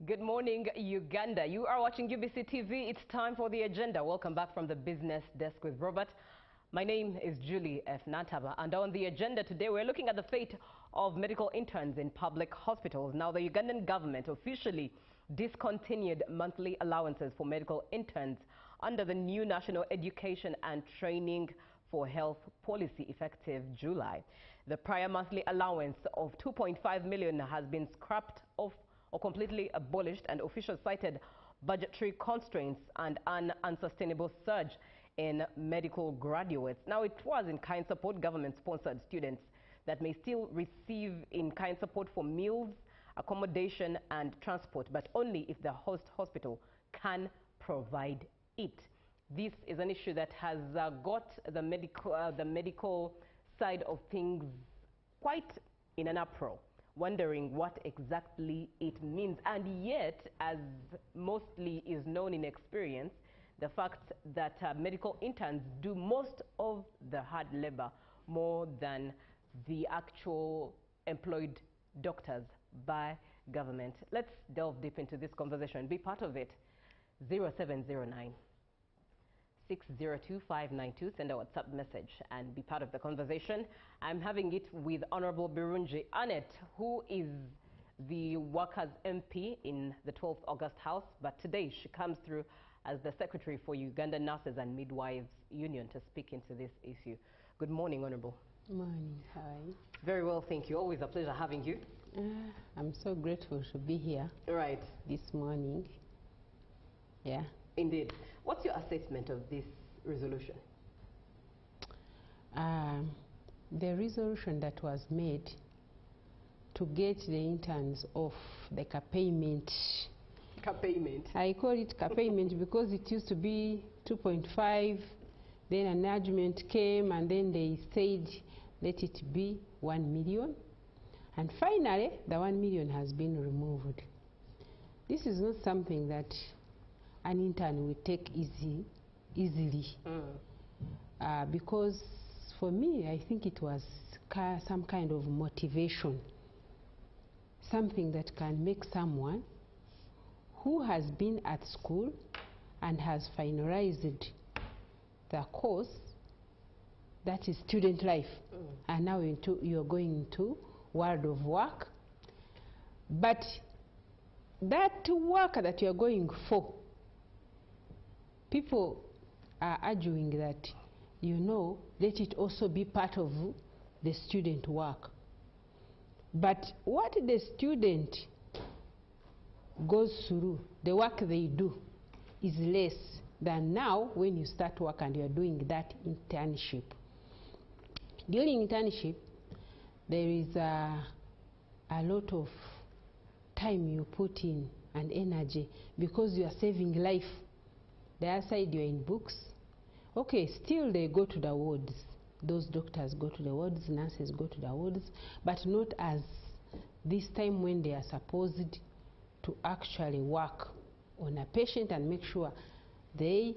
Good morning, Uganda. You are watching UBC TV. It's time for the agenda. Welcome back from the business desk with Robert. My name is Julie F. Nataba, and on the agenda today, we're looking at the fate of medical interns in public hospitals. Now, the Ugandan government officially discontinued monthly allowances for medical interns under the new National Education and Training for Health policy effective July. The prior monthly allowance of 2.5 million has been scrapped off or completely abolished, and officials cited budgetary constraints and an unsustainable surge in medical graduates. Now, it was in-kind support, government-sponsored students that may still receive in-kind support for meals, accommodation and transport, but only if the host hospital can provide it. This is an issue that has got the medical side of things quite in an uproar, wondering what exactly it means. And yet, as mostly is known in experience, the fact that medical interns do most of the hard labor more than the actual employed doctors by government. Let's delve deep into this conversation. Be part of it. 0709 602 592. Send a WhatsApp message and be part of the conversation. I'm having it with Honorable Birungi Annette, who is the Workers MP in the 12th August House, but today she comes through as the Secretary for Uganda Nurses and Midwives Union to speak into this issue. Good morning, Honorable. Good morning. Hi. Very well, thank you. Always a pleasure having you. I'm so grateful to be here. Right. This morning. Yeah. Indeed. What's your assessment of this resolution? The resolution that was made to get the interns off the payment. Payment. I call it payment because it used to be 2.5. Then an argument came and then they said let it be 1 million. And finally, the 1 million has been removed. This is not something that an intern will take easily. Because for me, I think it was some kind of motivation. Something that can make someone who has been at school and has finalized the course, that is student life, and now you're going into world of work. But that work that you're going for, people are arguing that, let it also be part of the student work. But what the student goes through, the work they do, is less than now when you start work and you're doing that internship. During internship, there is a lot of time you put in and energy because you are saving life. The other side, you're in books. Okay, still they go to the wards. Those doctors go to the wards, nurses go to the wards, but not as this time when they are supposed to actually work on a patient and make sure they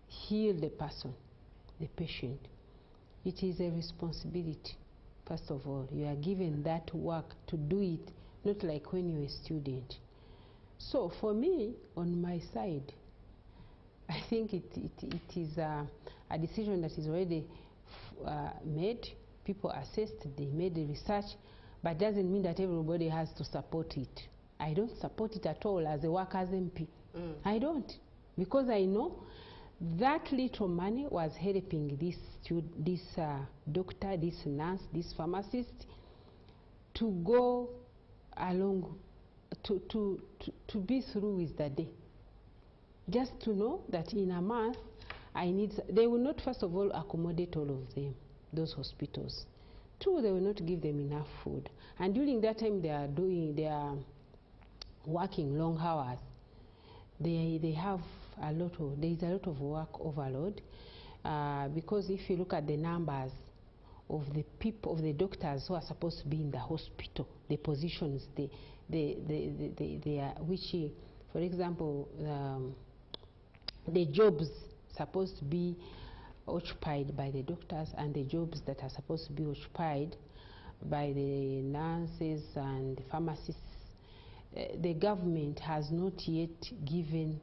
heal the person, the patient. It is a responsibility. First of all, you are given that work to do it, not like when you're a student. So for me, on my side, I think it is a decision that is already made. People assessed, they made the research, but doesn't mean that everybody has to support it. I don't support it at all as a workers MP. I don't, because I know that little money was helping this doctor, this nurse, this pharmacist to go along, to be through with the day. Just to know that in a month, they will not first of all accommodate all of them, those hospitals. Two, they will not give them enough food. And during that time they are working long hours. They have there is a lot of work overload, because if you look at the numbers of the people, of the doctors who are supposed to be in the hospital, the positions they are, which, for example, the jobs supposed to be occupied by the doctors and the jobs that are supposed to be occupied by the nurses and the pharmacists, the government has not yet given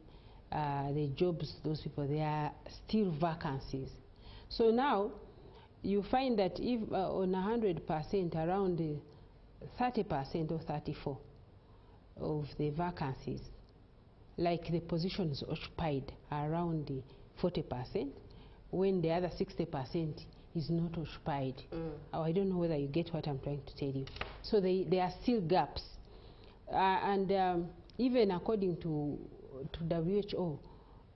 the jobs to those people. There are still vacancies. So now you find that if on 100%, around 30% or 34% of the vacancies, like the positions occupied, are around 40%, when the other 60% is not occupied. Oh, I don't know whether you get what I'm trying to tell you. So there are still gaps. And even according to WHO,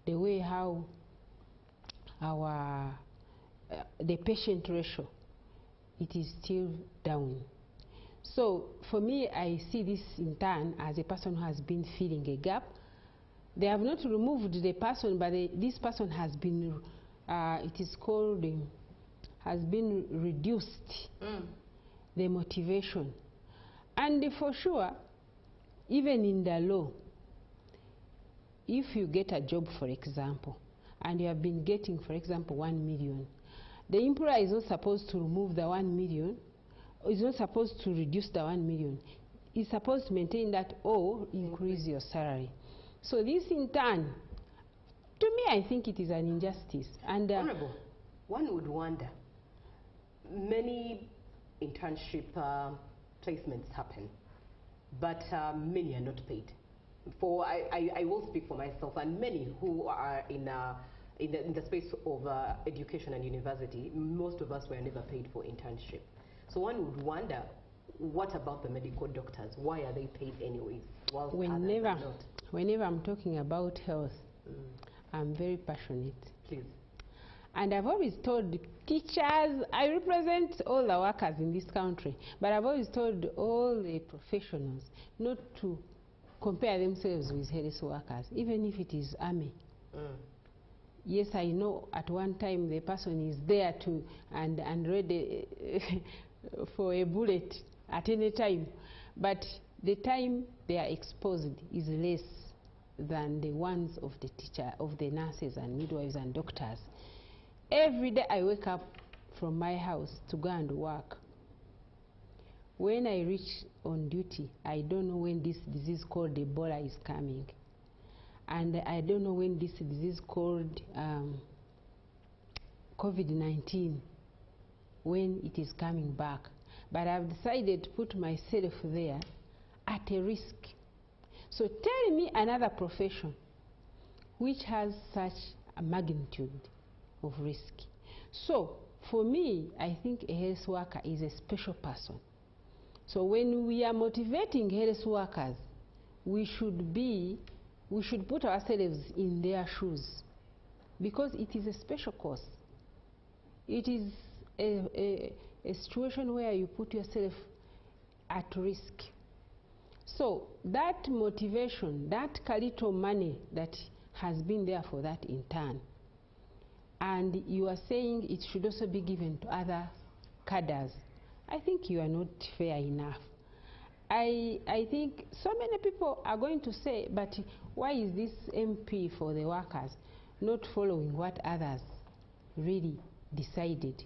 the way how our the patient ratio, it is still down. So for me, I see this in turn as a person who has been filling a gap. They have not removed the person, but this person has been, it is called, has been reduced, the motivation. And for sure, even in the law, if you get a job, for example, and you have been getting, for example, 1 million, the employer is not supposed to remove the 1 million, is not supposed to reduce the 1 million. It's supposed to maintain that or increase your salary. So this in turn, to me, I think it is an injustice. And Honorable, one would wonder, many internship placements happen, but many are not paid. I will speak for myself and many who are in the space of education and university. Most of us were never paid for internship. So one would wonder, what about the medical doctors? Why are they paid anyways? Whenever I'm talking about health, I'm very passionate. Please. And I've always told teachers, I represent all the workers in this country, but I've always told all the professionals not to compare themselves with health workers, even if it is army. Yes, I know at one time the person is there to and ready for a bullet at any time, but the time they are exposed is less than the ones of the teacher, of the nurses and midwives and doctors. Every day I wake up from my house to go and work. When I reach on duty, I don't know when this disease called Ebola is coming. And I don't know when this disease called COVID-19, when it is coming back. But I've decided to put myself there at a risk. So tell me another profession which has such a magnitude of risk. So for me, I think a health worker is a special person. So when we are motivating health workers, we should put ourselves in their shoes, because it is a special course. It is a situation where you put yourself at risk. So that motivation, that little money that has been there for that intern, and you are saying it should also be given to other cadres, I think you are not fair enough. I think so many people are going to say, but why is this MP for the workers not following what others really decided?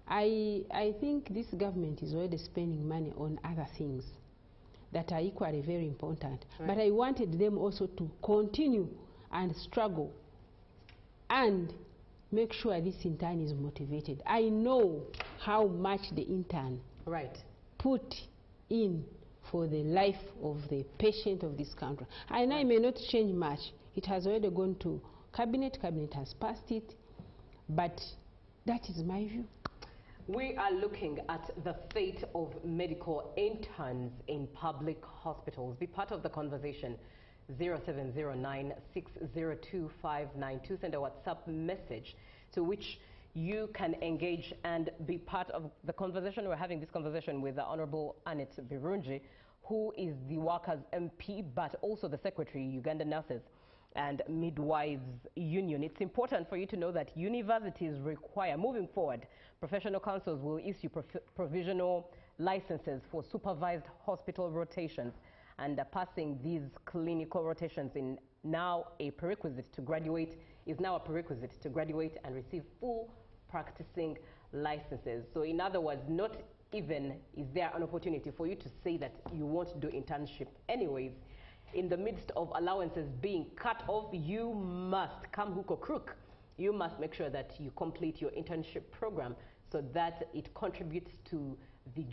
I think this government is already spending money on other things that are equally very important. Right. But I wanted them also to continue and struggle and make sure this intern is motivated. I know how much the intern put in for the life of the patient of this country. And I may not change much. It has already gone to cabinet. Cabinet has passed it. But that is my view. We are looking at the fate of medical interns in public hospitals. Be part of the conversation. 0709 602 592. Send a WhatsApp message to which you can engage and be part of the conversation. We're having this conversation with the Honorable Annette Birungi, who is the Workers' MP, but also the Secretary, Uganda Nurses and Midwives Union. It's important for you to know that universities require, moving forward, professional councils will issue provisional licenses for supervised hospital rotations, and passing these clinical rotations is now a prerequisite to graduate and receive full practicing licenses. So in other words, not even is there an opportunity for you to say that you won't do internship anyways? In the midst of allowances being cut off, you must, come hook or crook, you must make sure that you complete your internship program so that it contributes to the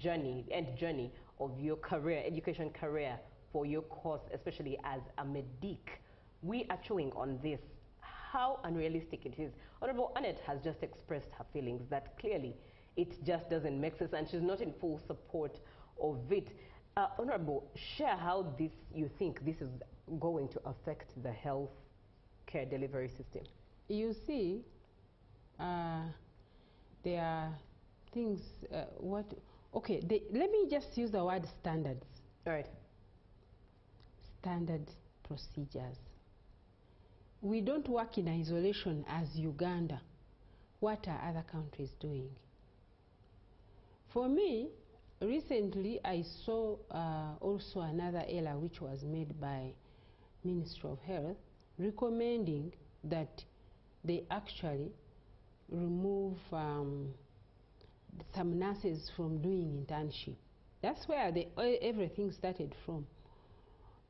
end journey of your career, education career for your course, especially as a medic. We are chewing on this, how unrealistic it is. Honorable Annette has just expressed her feelings that clearly it just doesn't make sense and she's not in full support of it. Honorable, share how you think this is going to affect the health care delivery system. You see, there are things, let me just use the word standards. All right. Standard procedures. We don't work in isolation as Uganda. What are other countries doing? For me, recently I saw also another error which was made by Ministry of Health recommending that they actually remove some nurses from doing internship. That's where everything started from.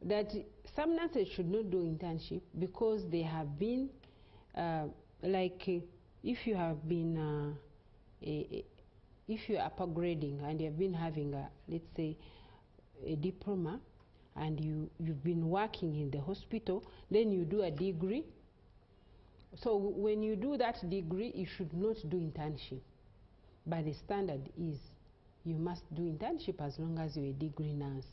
That some nurses should not do internship because they have been, if you have been, if you are upper grading and you have been having let's say, a diploma, and you've been working in the hospital, then you do a degree. So when you do that degree, you should not do internship. But the standard is you must do internship as long as you're a degree nurse.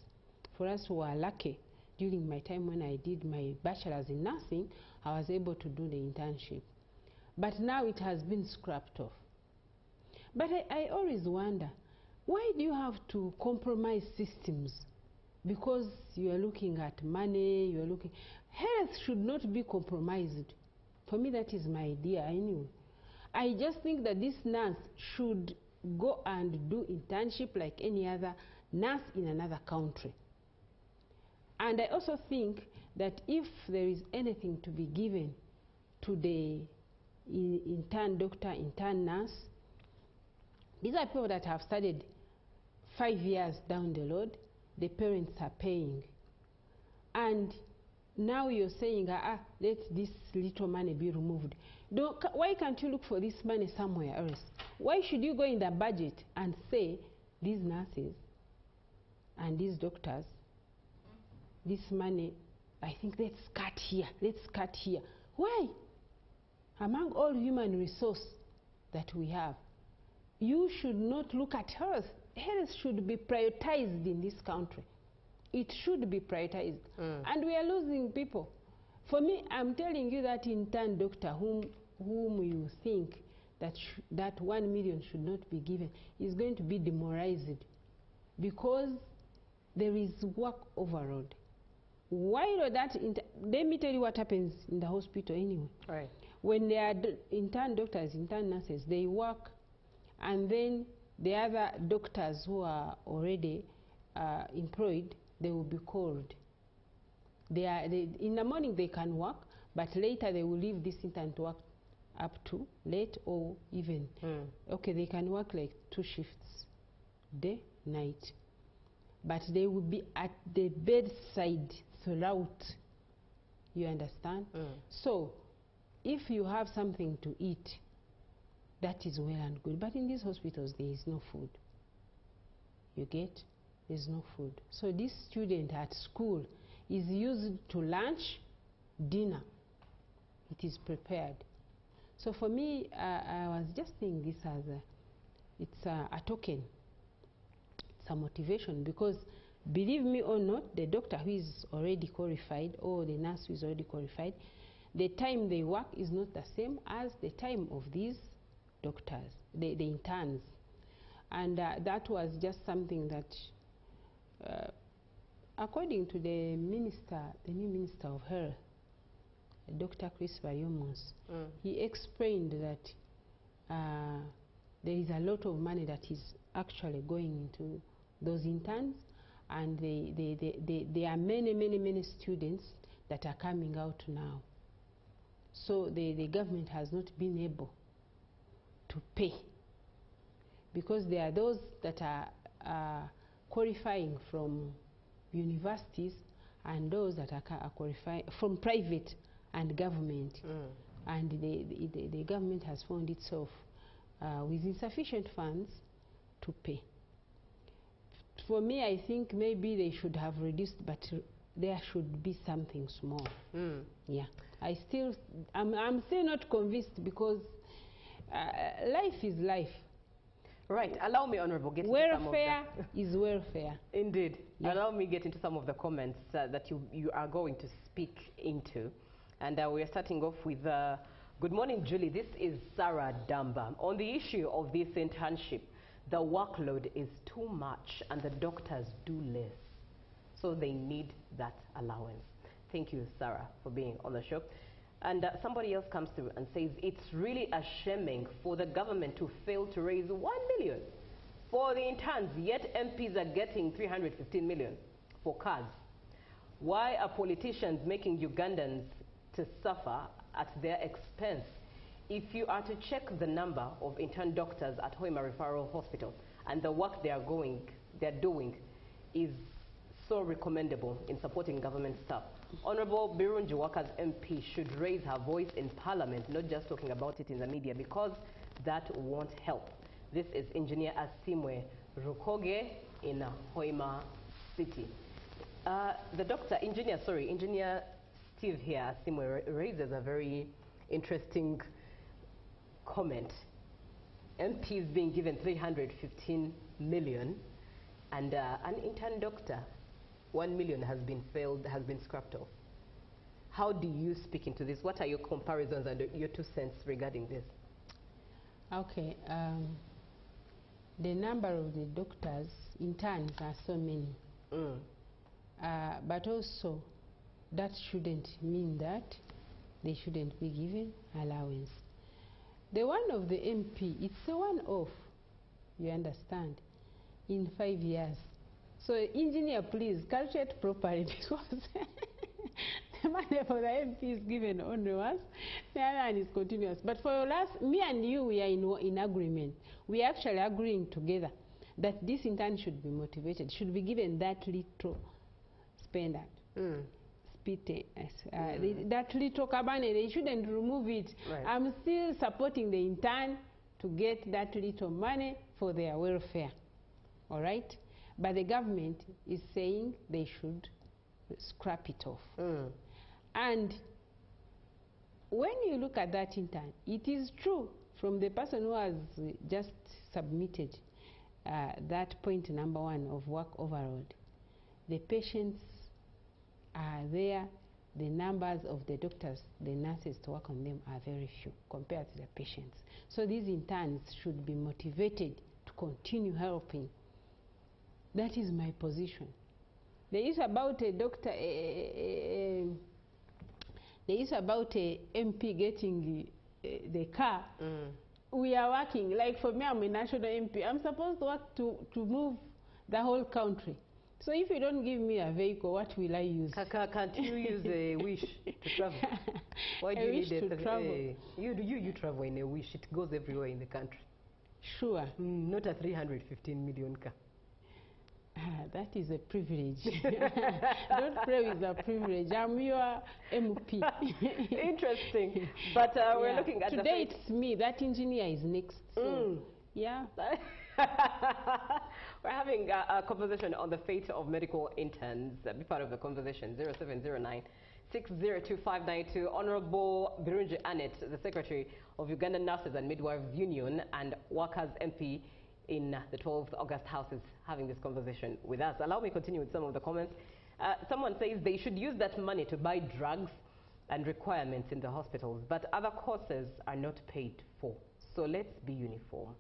For us who are lucky, during my time when I did my bachelor's in nursing, I was able to do the internship. But now it has been scrapped off. But I always wonder, why do you have to compromise systems? Because you are looking at money, health should not be compromised. For me, that is my idea anyway. I just think that this nurse should go and do internship like any other nurse in another country. And I also think that if there is anything to be given to the intern doctor, intern nurse, these are people that have studied 5 years down the road, the parents are paying. And now you're saying, let this little money be removed. Why can't you look for this money somewhere else? Why should you go in the budget and say, these nurses and these doctors, this money, I think let's cut here, let's cut here. Why? Among all human resource that we have, you should not look at health. Health should be prioritized in this country. It should be prioritized. And we are losing people. For me, I'm telling you that intern doctor whom you think that 1 million should not be given is going to be demoralized because there is work overload. Why not that? Let me tell you what happens in the hospital anyway. Right. When they are intern doctors, intern nurses, they work, and then the other doctors who are already employed, they will be called. In the morning they can work, but later they will leave this intern to work up to late or even. Okay, they can work like 2 shifts, day, night. But they will be at the bedside throughout. You understand? So, if you have something to eat, that is well and good. But in these hospitals, there is no food. You get? There's no food. So this student at school is used to lunch, dinner. It is prepared. So for me, I was just seeing this as it's a token. It's a motivation, because believe me or not, the doctor who is already qualified or the nurse who is already qualified, the time they work is not the same as the time of these doctors, the interns. And that was just something that, according to the new Minister of Health, Dr. Chris Bayomos, he explained that there is a lot of money that is actually going into those interns, and there are many students that are coming out now. So the government has not been able to pay because there are those that are qualifying from universities and those that are qualifying from private and government. And the government has found itself with insufficient funds to pay. For me, I think maybe they should have reduced, but there should be something small. Yeah, I'm still not convinced, because life is life. Right. Allow me, Honorable, get into welfare is welfare. Indeed. Yeah. Allow me get into some of the comments that you are going to speak into. And we are starting off with, good morning, Julie. This is Sarah Damba. On the issue of this internship, the workload is too much and the doctors do less. So they need that allowance. Thank you, Sarah, for being on the show. And somebody else comes through and says, it's really shaming for the government to fail to raise 1 million for the interns, yet MPs are getting 315 million for cars. Why are politicians making Ugandans to suffer at their expense? If you are to check the number of intern doctors at Hoima Referral Hospital and the work they're doing is so recommendable in supporting government staff. Honorable Birungi Waka's MP should raise her voice in Parliament, not just talking about it in the media, because that won't help. This is Engineer Asimwe Rukoge in Hoima City. Engineer Steve here, Asimwe, raises a very interesting comment. MPs being given 315 million and an intern doctor, 1 million has been scrapped off. How do you speak into this? What are your comparisons and your 2 cents regarding this? Okay, the number of the doctors, interns, are so many. But also, that shouldn't mean that they shouldn't be given allowance. The one of the MP, it's a one-off, you understand, in 5 years. So, engineer, please calculate properly, because the money for the MP is given only once, the other one is continuous. But for last, me and you, we are in agreement. We are actually agreeing together that this intern should be motivated, should be given that little spend that little cabane, they shouldn't remove it. Right. I'm still supporting the intern to get that little money for their welfare. All right? But the government is saying they should scrap it off. And when you look at that intern, it is true from the person who has just submitted that point number 1 of work overload. The patients are there. The numbers of the doctors, the nurses to work on them are very few compared to the patients. So these interns should be motivated to continue helping. That is my position. There is about a doctor, there is about a MP getting the car. We are working, like for me, I'm a national MP. I'm supposed to work to move the whole country. So if you don't give me a vehicle, what will I use? Can't you use a wish to travel? Why do you need to travel? You travel in a wish. It goes everywhere in the country. Sure. Not a 315 million car. That is a privilege. Don't play with the privilege. I'm your MP. Interesting. But we're looking at today it's me. That engineer is next. So, yeah. We're having a conversation on the fate of medical interns. Be part of the conversation. 0709 602592. Honorable Birungi Annette, the Secretary of Ugandan Nurses and Midwives Union and Workers MP in the 12th August House, is having this conversation with us. Allow me to continue with some of the comments. Someone says they should use that money to buy drugs and requirements in the hospitals, but other courses are not paid for. So let's be uniform.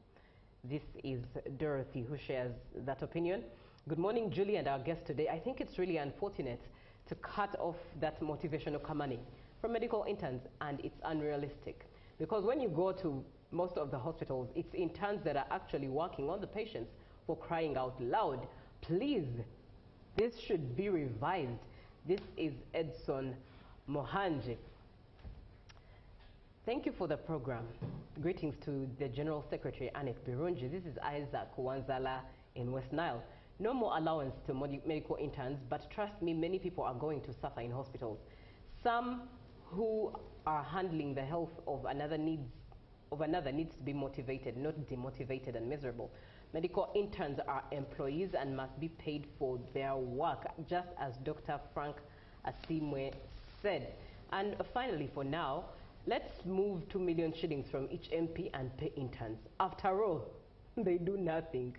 This is Dorothy who shares that opinion. Good morning, Julie, and our guest today. I think it's really unfortunate to cut off that motivational money from medical interns, and it's unrealistic. Because when you go to most of the hospitals, it's interns that are actually working on the patients, for crying out loud. Please, this should be revised. This is Edson Mohanji. Thank you for the program. Greetings to the General Secretary, Anik Birunji. This is Isaac Wanzala in West Nile. No more allowance to medical interns, but trust me, many people are going to suffer in hospitals. Some who are handling the health of another needs to be motivated, not demotivated and miserable. Medical interns are employees and must be paid for their work, just as Dr. Frank Asimwe said. And finally, for now, let's move 2 million shillings from each MP and pay interns. After all, they do nothing.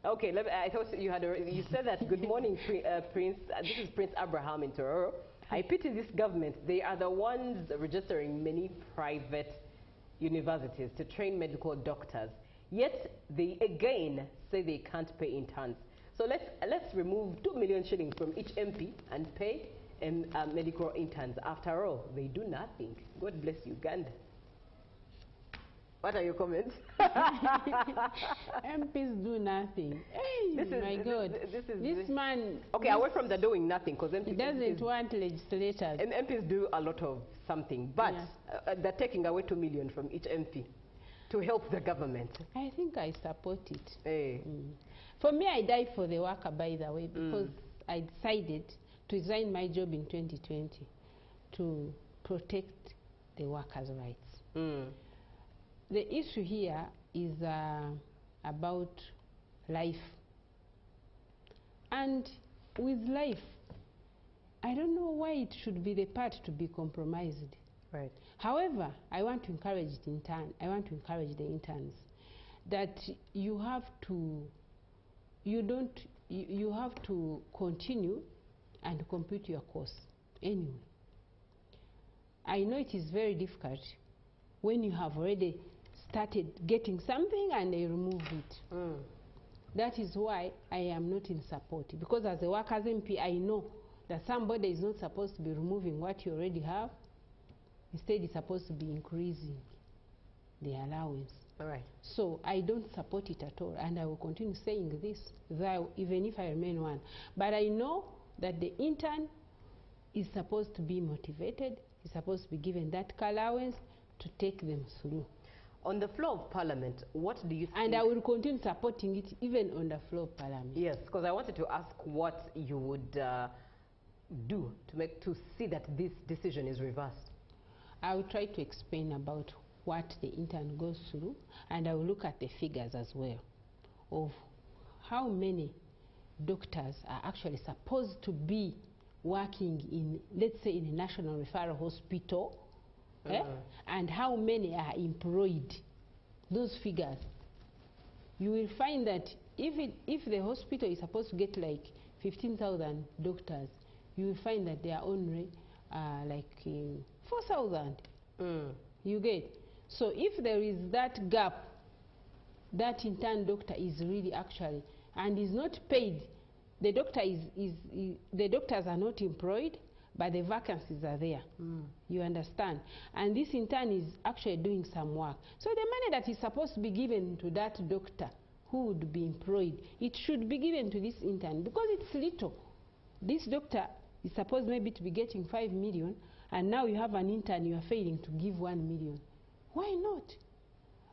Okay, I thought you said that. Good morning, Prince. This is Prince Abraham in Tororo. I pity this government. They are the ones registering many private universities to train medical doctors. Yet they again say they can't pay interns. So let's remove 2 million shillings from each MP and pay medical interns. After all, they do nothing. God bless Uganda. What are your comments? MPs do nothing. Hey, my God. This man... Okay, away from the doing nothing, because MPs... He doesn't want legislators. And MPs do a lot of something, but they're taking away 2 million from each MP to help the government. I think I support it. Hey. For me, I died for the worker, by the way, because I decided to resign my job in 2020 to protect the workers' rights. The issue here is about life. And with life, I don't know why it should be the part to be compromised. Right. However, I want to encourage the interns that you have to continue and complete your course anyway. I know it is very difficult when you have already started getting something and they remove it. That is why I am not in support, because as a workers MP, I know that somebody is not supposed to be removing what you already have. Instead, it's supposed to be increasing the allowance. All right. So I don't support it at all, and I will continue saying this, even if I remain one. But I know that the intern is supposed to be motivated, is supposed to be given that allowance to take them through. On the floor of Parliament, what do you think? And I will continue supporting it even on the floor of Parliament. Yes, because I wanted to ask what you would do to see that this decision is reversed. I will try to explain about what the intern goes through, and I will look at the figures as well of how many doctors are actually supposed to be working in, let's say, in a national referral hospital, and how many are employed. Those figures, you will find that if the hospital is supposed to get like 15,000 doctors, you will find that there are only like 4,000. You get? So if there is that gap, that intern doctor is really actually, and is not paid, the doctors are not employed, but the vacancies are there. You understand? And this intern is actually doing some work. So the money that is supposed to be given to that doctor who would be employed, it should be given to this intern, because it's little. This doctor is supposed maybe to be getting 5 million, and now you have an intern, you are failing to give 1 million. Why not?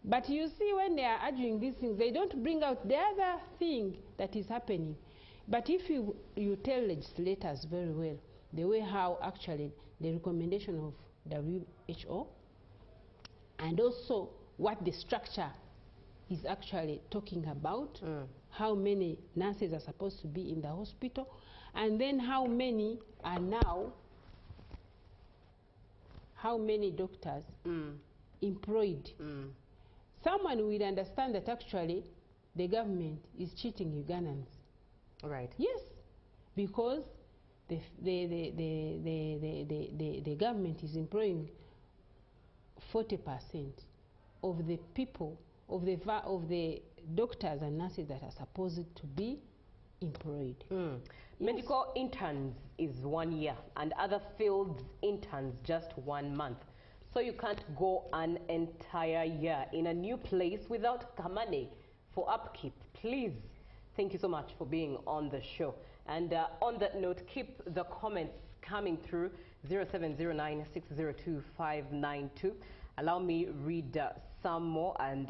But you see, when they are arguing these things, they don't bring out the other thing that is happening. But if you tell legislators very well, the way how actually the recommendation of WHO, and also what the structure is actually talking about, how many nurses are supposed to be in the hospital, and then how many are now, how many doctors employed. Someone will understand that actually the government is cheating Ugandans. Right. Yes, because the government is employing 40% of the people, of the doctors and nurses that are supposed to be employed. Yes. Medical interns is 1 year, and other fields interns just 1 month. So you can't go an entire year in a new place without money for upkeep. Please, thank you so much for being on the show. And on that note, keep the comments coming through 0709602592. Allow me read some more, and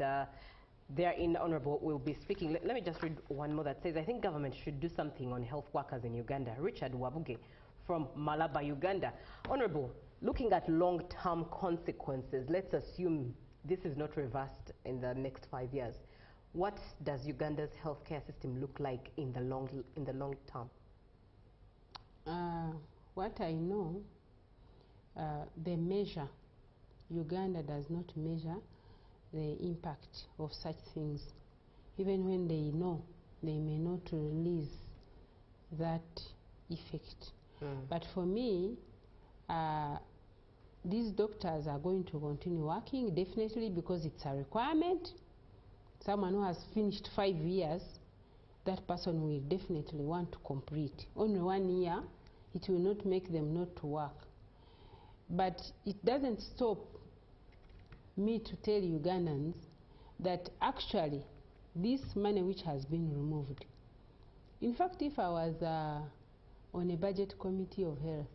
therein, Honorable will be speaking. Let me just read one more that says, I think government should do something on health workers in Uganda. Richard Wabuge from Malaba, Uganda. Honorable, looking at long-term consequences, let's assume this is not reversed in the next 5 years. What does Uganda's healthcare system look like in the long term? What I know, the measure, Uganda does not measure the impact of such things. Even when they know, they may not release that effect. But for me, these doctors are going to continue working, definitely, because it's a requirement. Someone who has finished 5 years, that person will definitely want to complete. Only 1 year, it will not make them not to work. But it doesn't stop me to tell Ugandans that actually this money which has been removed, in fact, if I was on a budget committee of health,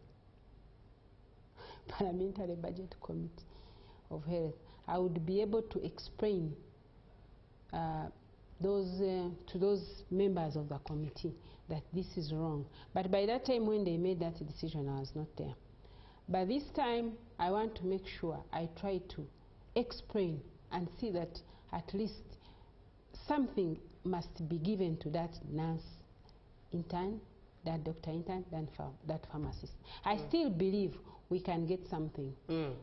parliamentary budget committee of health, I would be able to explain to those members of the committee that this is wrong. But by that time when they made that decision, I was not there. But this time, I want to make sure I try to explain and see that at least something must be given to that nurse intern, that doctor intern, that pharmacist. I still believe we can get something.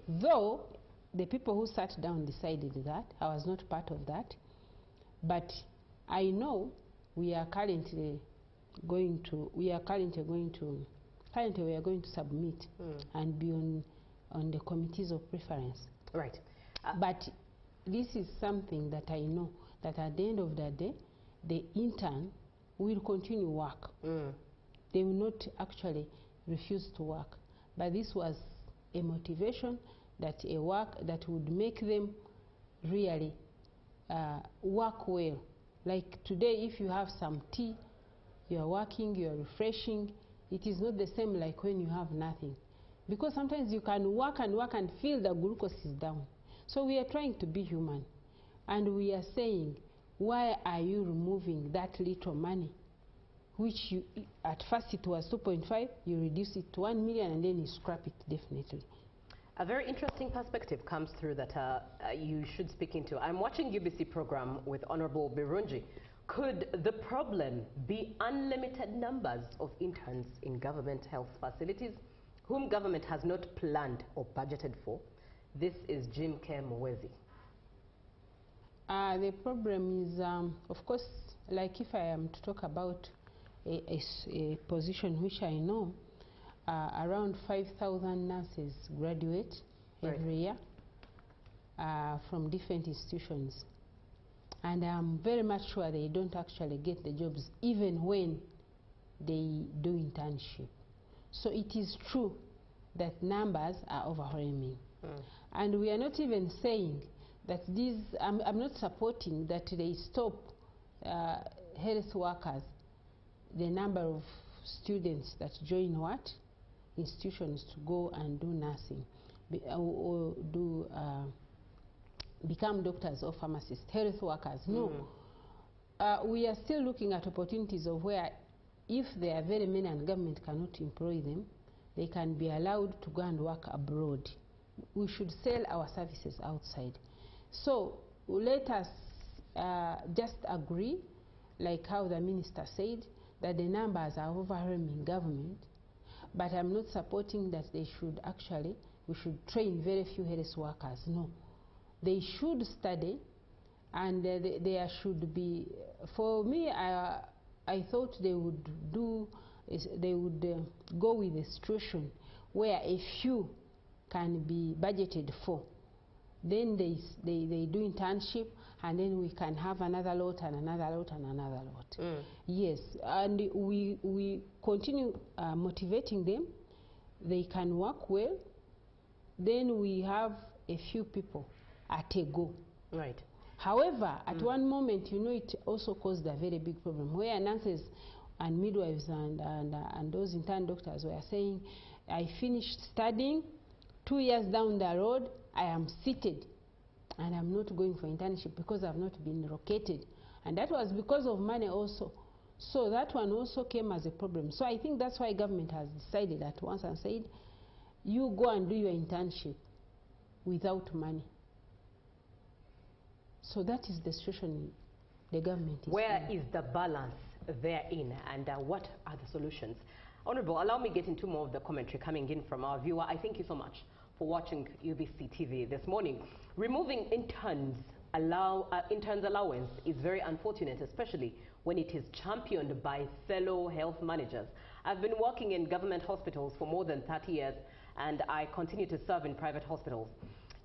Though the people who sat down decided that, I was not part of that. But I know we are currently going to submit and be on the committees of preference. Right. But this is something that I know that at the end of the day, the intern will continue work. They will not actually refuse to work. But this was a motivation, that a work that would make them really work well. Like today, if you have some tea, you are working, you are refreshing, it is not the same like when you have nothing. Because sometimes you can work and feel the glucose is down. So we are trying to be human. And we are saying, why are you removing that little money? Which you, at first it was 2.5, you reduce it to 1 million and then you scrap it definitely. A very interesting perspective comes through that you should speak into. I'm watching UBC program with Honorable Birungi. Could the problem be unlimited numbers of interns in government health facilities whom government has not planned or budgeted for? This is Jim K. Mwezi. The problem is, of course, like if I am to talk about a position which I know, around 5,000 nurses graduate every year from different institutions. And I'm very much sure they don't actually get the jobs even when they do internship. So it is true that numbers are overwhelming. And we are not even saying that these, I'm not supporting that they stop health workers, the number of students that join what? Institutions to go and do nursing, or do become doctors or pharmacists, health workers. No. We are still looking at opportunities of where if there are very many and government cannot employ them, they can be allowed to go and work abroad. We should sell our services outside. So let us just agree, like how the minister said, that the numbers are overwhelming government, but I'm not supporting that they should actually, we should train very few health workers. No. They should study, and there should be, for me, I thought they would do, they would go with a situation where a few can be budgeted for. Then they do internship, and then we can have another lot and another lot and another lot. Yes, and we continue motivating them. They can work well. Then we have a few people at a go. Right. However, at one moment, you know, it also caused a very big problem where nurses and midwives and those intern doctors were saying I finished studying. 2 years down the road, I am seated and I'm not going for internship because I've not been located. And that was because of money also. So that one also came as a problem. So I think that's why government has decided at once and said, you go and do your internship without money. So that is the situation the government is Where in. is the balance therein, and what are the solutions? Honorable, allow me to get into more of the commentary coming in from our viewer. I thank you so much for watching UBC TV this morning. Removing interns allowance is very unfortunate, especially when it is championed by fellow health managers. I've been working in government hospitals for more than 30 years, and I continue to serve in private hospitals.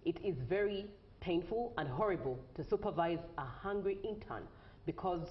It is very painful and horrible to supervise a hungry intern, because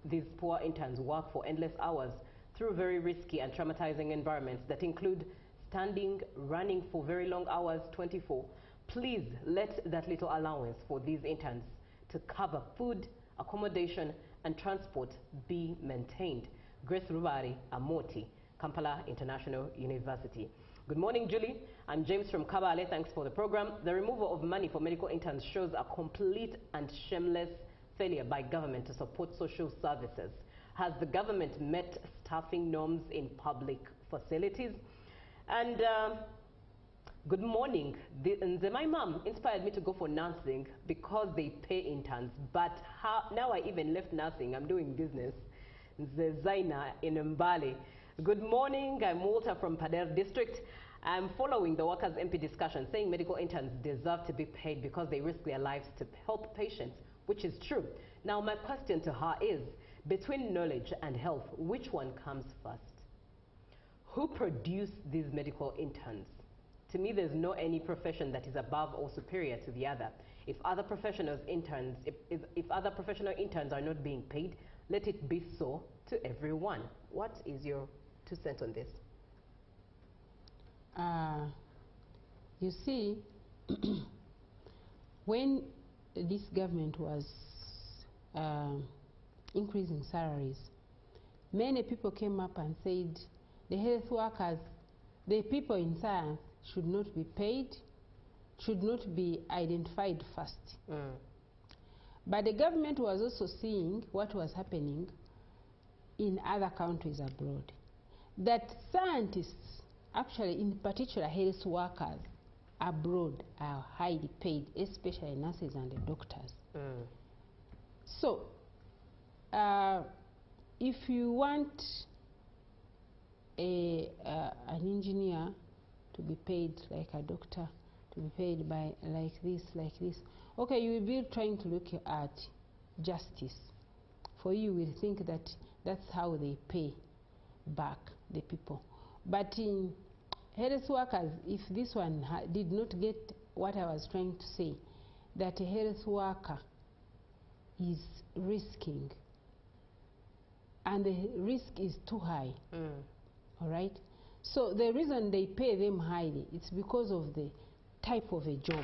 these poor interns work for endless hours through very risky and traumatizing environments that include standing, running for very long hours, 24. Please let that little allowance for these interns to cover food, accommodation, and transport be maintained. Grace Rubari Amoti, Kampala International University. Good morning, Julie. I'm James from Kabale. Thanks for the program. The removal of money for medical interns shows a complete and shameless failure by government to support social services. Has the government met staffing norms in public facilities? And good morning. My mom inspired me to go for nursing because they pay interns. But now I even left nursing. I'm doing business. Zaina in Mbale. Good morning. I'm Walter from Pader District. I'm following the Workers' MP discussion, saying medical interns deserve to be paid because they risk their lives to help patients, which is true. Now, my question to her is, between knowledge and health, which one comes first? Who produced these medical interns? To me, there's no any profession that is above or superior to the other. If other professional interns are not being paid, let it be so to everyone. What is your 2 cents on this? You see, when this government was increasing salaries, many people came up and said the health workers, the people in science should not be paid, should not be identified first. But the government was also seeing what was happening in other countries abroad, that scientists, actually in particular health workers abroad, are highly paid, especially nurses and the doctors. So if you want an engineer to be paid like a doctor, to be paid by like this, okay, you will be trying to look at justice. For you will think that that's how they pay back the people. But in health workers, if this one did not get what I was trying to say, that a health worker is risking, and the risk is too high. All right? So the reason they pay them highly, it's because of the type of a job.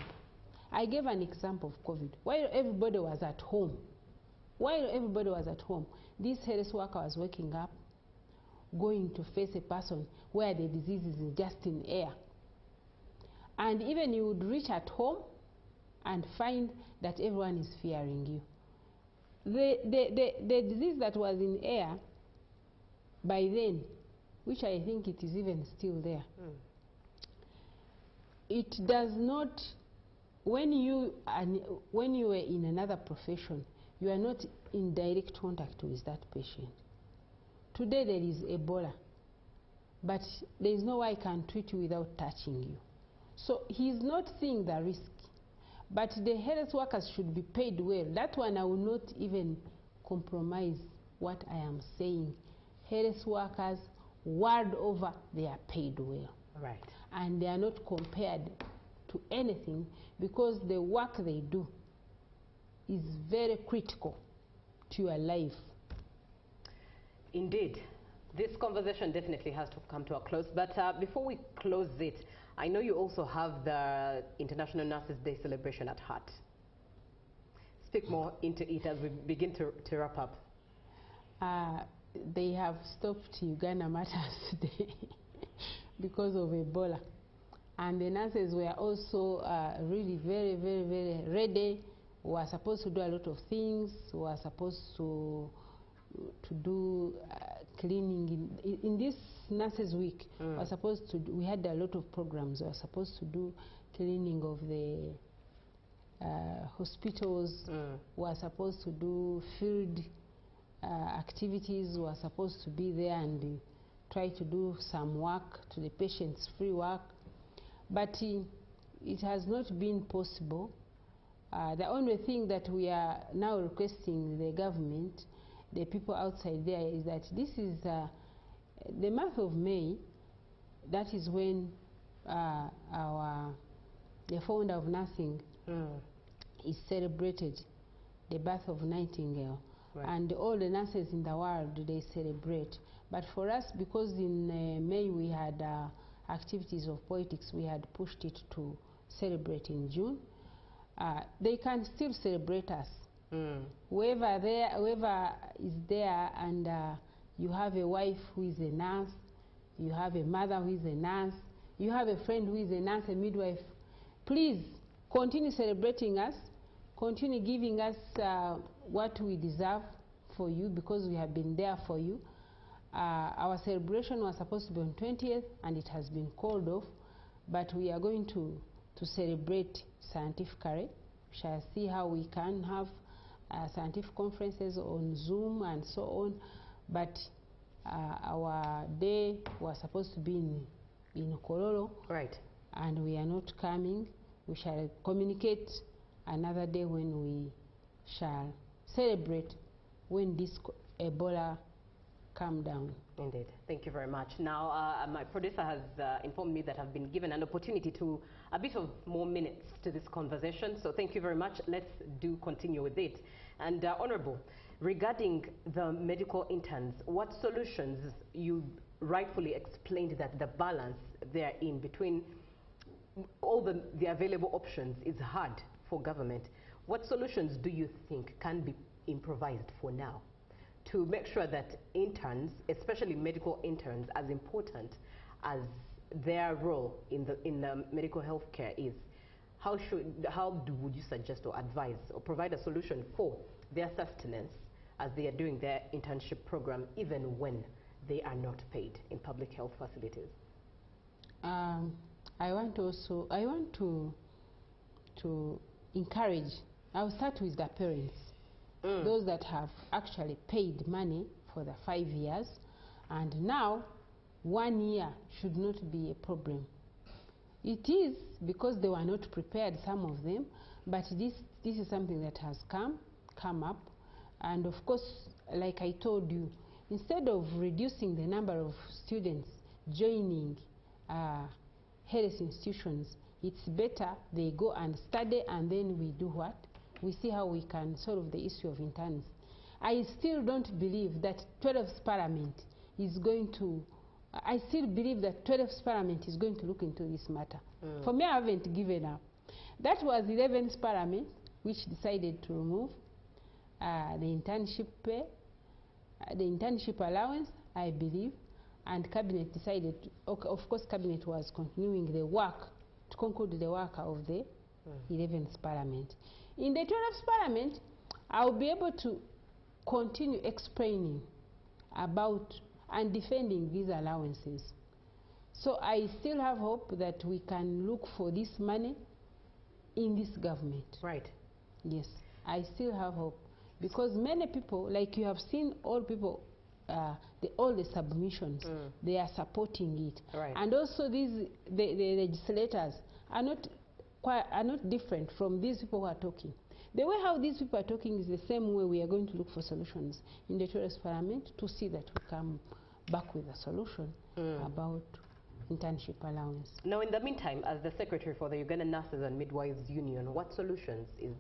I gave an example of COVID. While everybody was at home, this health worker was waking up, going to face a person where the disease is just in air. And even you would reach at home and find that everyone is fearing you. The disease that was in air by then, which I think it is even still there, it does not, when you were in another profession, you are not in direct contact with that patient. Today there is Ebola, but there is no way I can treat you without touching you. So he is not seeing the risk. But the health workers should be paid well. That one I will not even compromise what I am saying. Health workers, world over, they are paid well. Right. And they are not compared to anything, because the work they do is very critical to your life. Indeed. This conversation definitely has to come to a close. But before we close it, I know you also have the International Nurses Day celebration at heart. Speak more into it as we begin to wrap up. They have stopped Uganda matters today. because of Ebola. And the nurses were also really very, very, very ready. We were supposed to do a lot of things. We were supposed to do cleaning. In this Nurses Week, we were supposed to we had a lot of programs. We were supposed to do cleaning of the hospitals. We were supposed to do field activities. We were supposed to be there and try to do some work to the patients, free work. But it has not been possible. The only thing that we are now requesting the government, the people outside there, is that this is the month of May. That is when the founder of nursing is celebrated, the birth of Nightingale. Right. And all the nurses in the world, they celebrate. But for us, because in May we had activities of politics, we had pushed it to celebrate in June. They can still celebrate us. Whoever is there, and you have a wife who is a nurse, you have a mother who is a nurse, you have a friend who is a nurse, a midwife, please continue celebrating us, continue giving us what we deserve for you, because we have been there for you. Our celebration was supposed to be on 20th, and it has been called off, but we are going to celebrate scientifically. We shall see how we can have scientific conferences on Zoom and so on, but our day was supposed to be in Kololo. Right. And we are not coming. We shall communicate another day when we shall celebrate when this Ebola calm down. Indeed. Thank you very much. Now, my producer has informed me that I've been given an opportunity to a bit of more minutes to this conversation. So thank you very much. Let's continue with it. And Honorable, regarding the medical interns, what solutions, you rightfully explained that the balance therein between all the available options is hard for government. What solutions do you think can be improvised for now to make sure that interns, especially medical interns, as important as their role in the medical health care is, would you suggest or advise or provide a solution for their sustenance as they are doing their internship program, even when they are not paid in public health facilities? I want to encourage. I'll start with the parents. Those that have actually paid money for the 5 years, and now 1 year should not be a problem. It is because they were not prepared, some of them, but this is something that has come up. And of course, like I told you, instead of reducing the number of students joining health institutions, it's better they go and study, and then we do what? We see how we can solve the issue of interns. I still don't believe that 12th Parliament is going to, I still believe that 12th Parliament is going to look into this matter. For me, I haven't given up. That was 11th Parliament which decided to remove the internship pay, the internship allowance, I believe, and Cabinet decided, of course Cabinet was continuing the work, to conclude the work of the 11th Parliament. In the 12th Parliament, I'll be able to continue explaining about and defending these allowances. So I still have hope that we can look for this money in this government. Right. Yes, I still have hope. Because many people, like you have seen, all people, all the submissions, they are supporting it. Right. And also the legislators are not different from these people who are talking. The way how these people are talking is the same way we are going to look for solutions in the 12th Parliament to see that we come back with a solution about internship allowance. Now, in the meantime, as the Secretary for the Ugandan Nurses and Midwives Union, what solutions is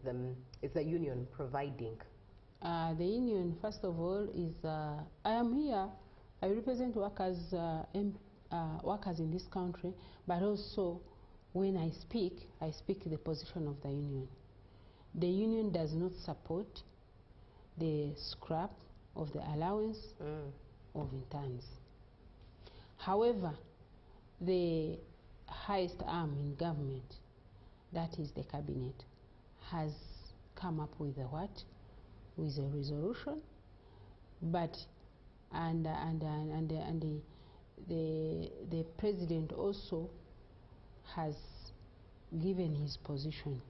the union providing? The union, first of all, is I am here. I represent workers in this country, but also when I speak the position of the union. The union does not support the scrap of the allowance of interns. However, the highest arm in government, that is the cabinet, has come up with a what? With a resolution, but the president also has given his position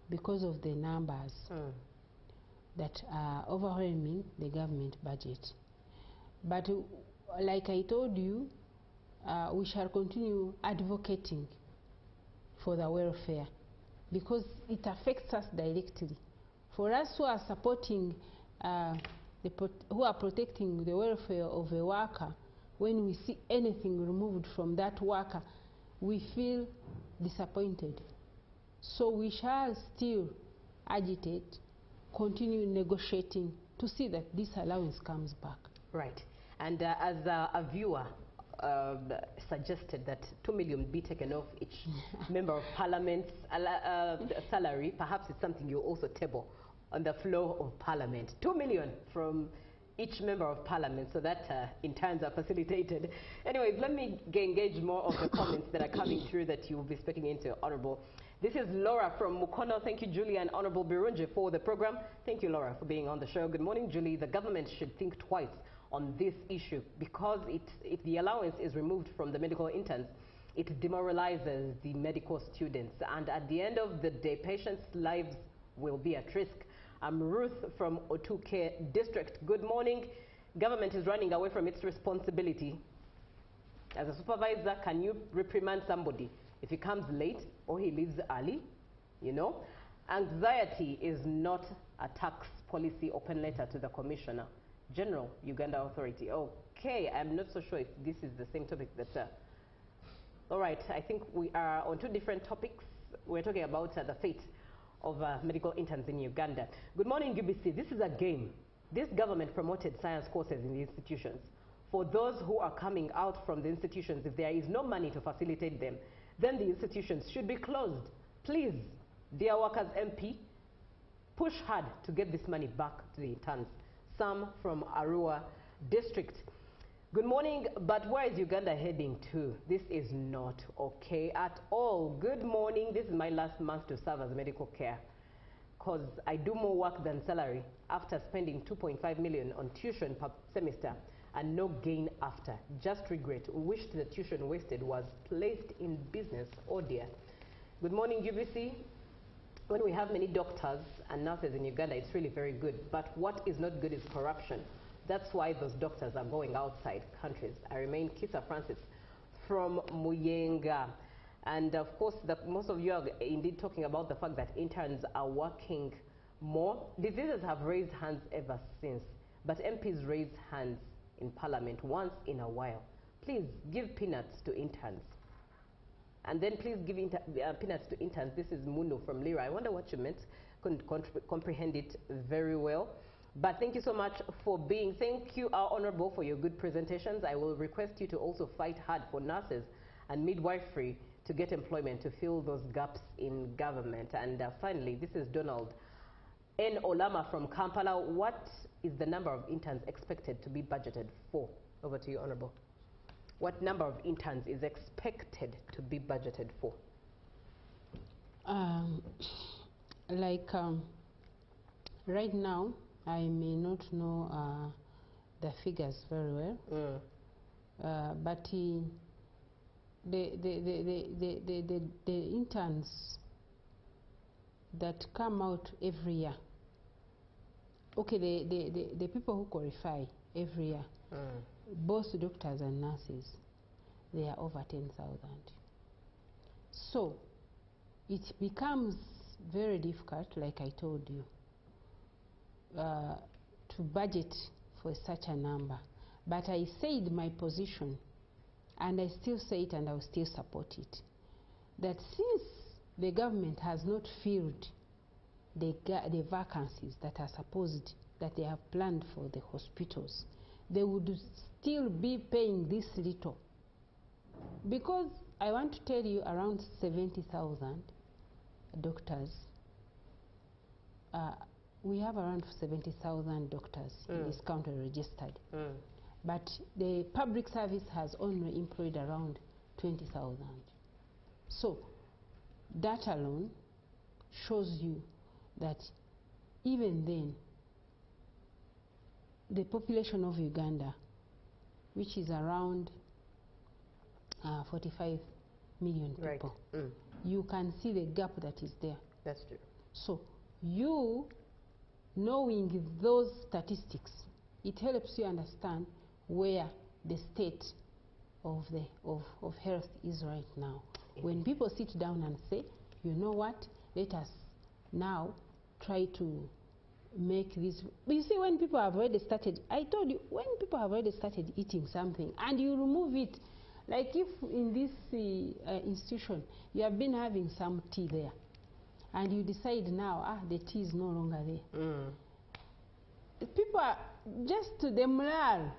because of the numbers that are overwhelming the government budget. But like I told you, we shall continue advocating for the welfare because it affects us directly. For us who are supporting, who are protecting the welfare of a worker, when we see anything removed from that worker, we feel disappointed. So we shall still agitate, continue negotiating to see that this allowance comes back. Right. And as a viewer suggested that 2 million be taken off each member of parliament's salary, perhaps it's something you also table on the floor of parliament. 2 million from each member of parliament, so that interns are facilitated. Anyways, let me engage more of the comments that are coming through that you will be speaking into, Honorable. This is Laura from Mukono. Thank you, Julie and Honorable Birunji, for the program. Thank you, Laura, for being on the show. Good morning, Julie. The government should think twice on this issue because if the allowance is removed from the medical interns, it demoralizes the medical students. And at the end of the day, patients' lives will be at risk. I'm Ruth from Otuke District. Good morning. Government is running away from its responsibility. As a supervisor, can you reprimand somebody if he comes late or he leaves early? You know, anxiety is not a tax policy open letter to the Commissioner General, Uganda Authority. Okay, I'm not so sure if this is the same topic that... all right, I think we are on two different topics. We're talking about the fate of medical interns in Uganda. Good morning, UBC. This is a game. This government promoted science courses in the institutions. For those who are coming out from the institutions, if there is no money to facilitate them, then the institutions should be closed. Please, dear Workers MP, push hard to get this money back to the interns. Sam from Arua District. Good morning, but where is Uganda heading to? This is not okay at all. Good morning. This is my last month to serve as medical care because I do more work than salary after spending 2.5 million on tuition per semester and no gain after. Just regret. We wish the tuition wasted was placed in business. Oh dear. Good morning, UBC. When we have many doctors and nurses in Uganda, it's really very good. But what is not good is corruption. That's why those doctors are going outside countries. I remain Kisa Francis from Muyenga. And of course, most of you are indeed talking about the fact that interns are working more. Diseases have raised hands ever since, but MPs raise hands in Parliament once in a while. Please give peanuts to interns. And then please give peanuts to interns. This is Muno from Lira. I wonder what you meant. Couldn't comprehend it very well. But thank you so much for being. Thank you, our Honorable, for your good presentations. I will request you to also fight hard for nurses and midwifery to get employment to fill those gaps in government. And finally, this is Donald N. Olama from Kampala. What is the number of interns expected to be budgeted for? Over to you, Honorable. What number of interns is expected to be budgeted for? Right now, I may not know the figures very well, but the interns that come out every year, okay, the people who qualify every year, both doctors and nurses, they are over 10,000. So it becomes very difficult, like I told you, to budget for such a number. But I said my position, and I still say it and I will still support it, that since the government has not filled the vacancies that are supposed, that they have planned for the hospitals, they would still be paying this little. Because I want to tell you, around 70,000 doctors, we have around 70,000 doctors in this country registered. But the public service has only employed around 20,000. So that alone shows you that even then, the population of Uganda, which is around 45 million people, right. You can see the gap that is there. That's true. So you knowing those statistics, it helps you understand where the state of health is right now. When people sit down and say, you know what, let us now try to make this. You see, when people have already started, I told you, when people have already started eating something and you remove it, like if in this institution you have been having some tea there and you decide now, the tea is no longer there. People are just, the morale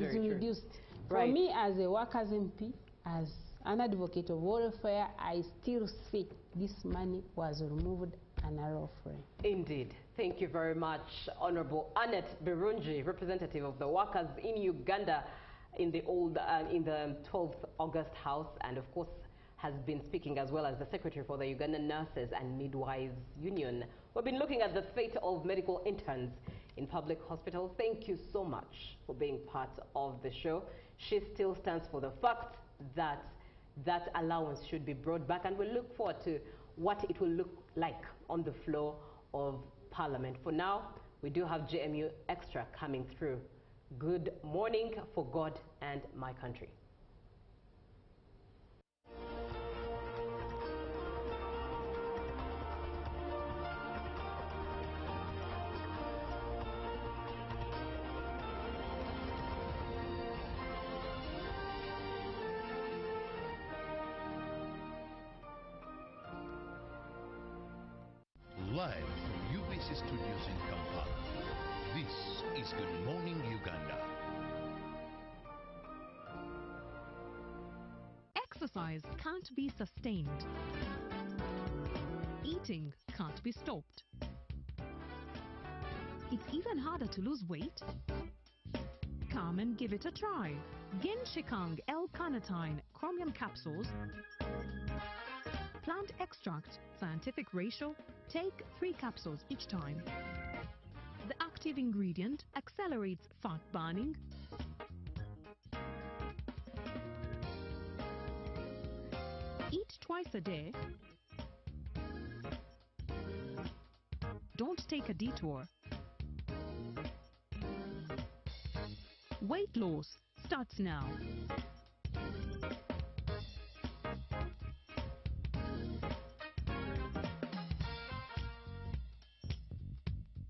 is reduced. Right. For me as a workers MP, as an advocate of welfare, I still see this money was removed an arrow of rain. Indeed. Thank you very much, Honorable Annette Birungi, representative of the workers in Uganda in the 12th August House, and of course has been speaking as well as the Secretary for the Ugandan Nurses and Midwives Union. We've been looking at the fate of medical interns in public hospitals. Thank you so much for being part of the show. She still stands for the fact that that allowance should be brought back, and we'll look forward to what it will look like on the floor of Parliament. For now, we do have JMU Extra coming through. Good morning for God and my country. Live from UBC Studios in Kampala, this is Good Morning Uganda. Exercise can't be sustained. Eating can't be stopped. It's even harder to lose weight. Come and give it a try. Genshikang L-carnitine chromium capsules, plant extract, scientific ratio, take 3 capsules each time. The active ingredient accelerates fat burning, eat twice a day, don't take a detour. Weight loss starts now.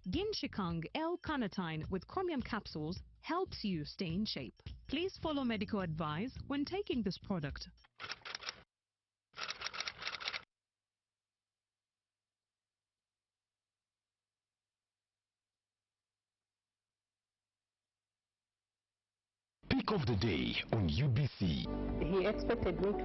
Genshikang L-carnitine with chromium capsules helps you stay in shape. Please follow medical advice when taking this product. Pick of the day on UBC. He expected me to